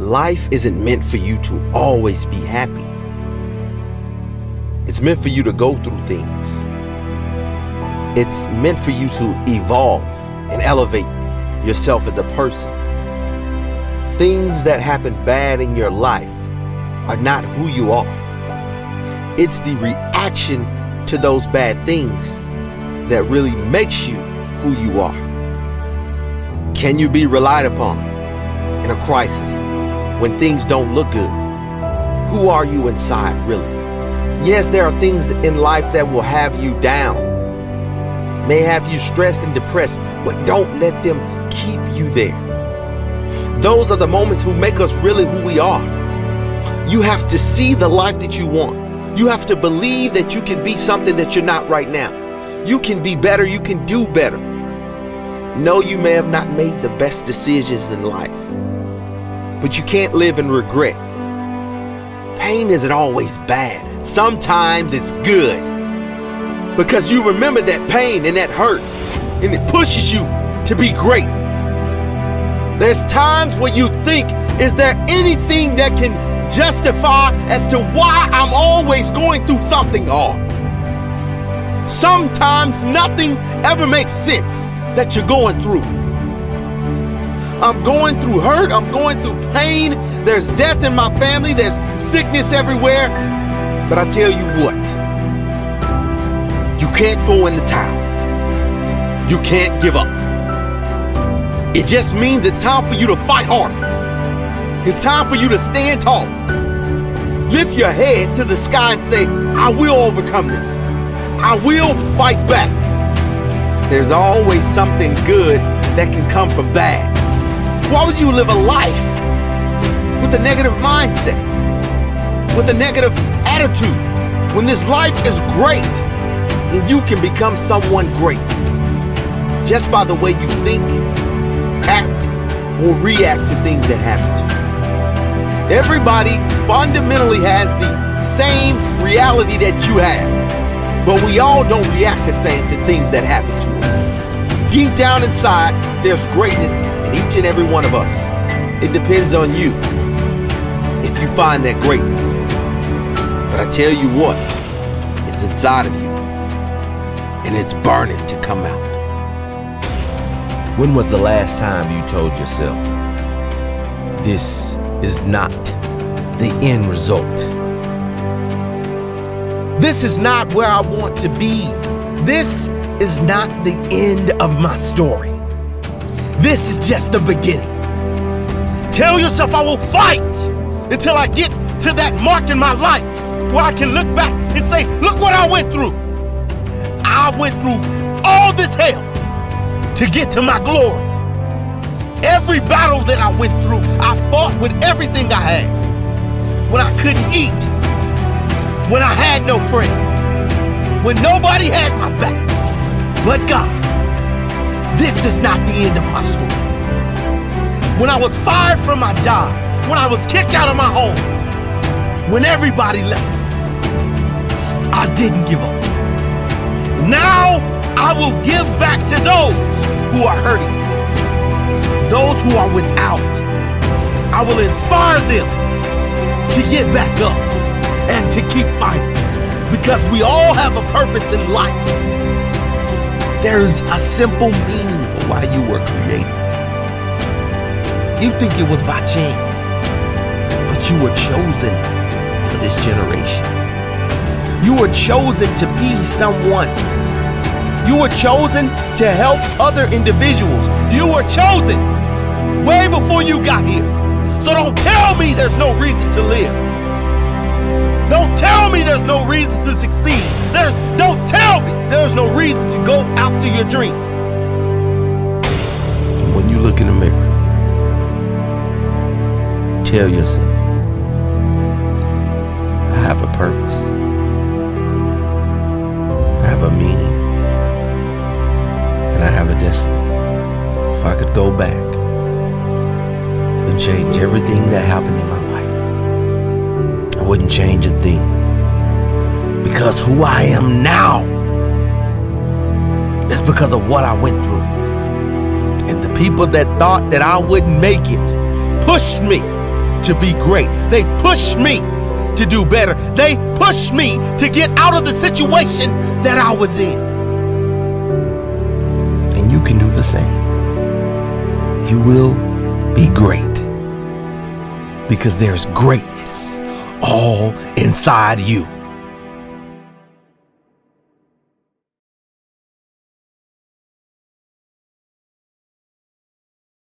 life isn't meant for you to always be happy. It's meant for you to go through things. It's meant for you to evolve and elevate yourself as a person. Things that happen bad in your life are not who you are. It's the reaction to those bad things that really makes you who you are. Can you be relied upon in a crisis when things don't look good? Who are you inside, really? Yes, there are things in life that will have you down, may have you stressed and depressed, but don't let them keep you there. Those are the moments who make us really who we are. You have to see the life that you want. You have to believe that you can be something that you're not right now. You can be better. You can do better. No, you may have not made the best decisions in life, but you can't live in regret. Pain isn't always bad. Sometimes it's good, because you remember that pain and that hurt, and it pushes you to be great. There's times where you think, is there anything that can justify as to why I'm always going through something hard? Sometimes nothing ever makes sense that you're going through. I'm going through hurt. I'm going through pain. There's death in my family. There's sickness everywhere. But I tell you what, you can't go in the towel. You can't give up. It just means it's time for you to fight harder. It's time for you to stand tall. Lift your heads to the sky and say, I will overcome this. I will fight back. There's always something good that can come from bad. Why would you live a life with a negative mindset, with a negative attitude, when this life is great and you can become someone great just by the way you think, act, or react to things that happen to you? Everybody fundamentally has the same reality that you have, but we all don't react the same to things that happen to us. Deep down inside, there's greatness in each and every one of us. It depends on you if you find that greatness. But I tell you what, it's inside of you, and it's burning to come out. When was the last time you told yourself, this is not the end result? This is not where I want to be. This is not the end of my story. This is just the beginning. Tell yourself I will fight until I get to that mark in my life where I can look back and say, look what I went through. I went through all this hell to get to my glory. Every battle that I went through, I fought with everything I had. When I couldn't eat, when I had no friends, when nobody had my back. But God, this is not the end of my story. When I was fired from my job, when I was kicked out of my home, when everybody left, I didn't give up. Now I will give back to those who are hurting, those who are without. I will inspire them to get back up and to keep fighting, because we all have a purpose in life. There's a simple meaning for why you were created. You think it was by chance, but you were chosen for this generation. You were chosen to be someone. You were chosen to help other individuals. You were chosen way before you got here. So don't tell me there's no reason to live. Don't tell me there's no reason to succeed. Don't tell me there's no reason to go after your dreams. And when you look in the mirror, tell yourself, I have a purpose. I have a meaning. And I have a destiny. If I could go back and change everything that happened in my life, I wouldn't change a thing. Because who I am now is because of what I went through. And the people that thought that I wouldn't make it pushed me to be great. They push me to do better. They push me to get out of the situation that I was in. And you can do the same. You will be great because there's greatness all inside you.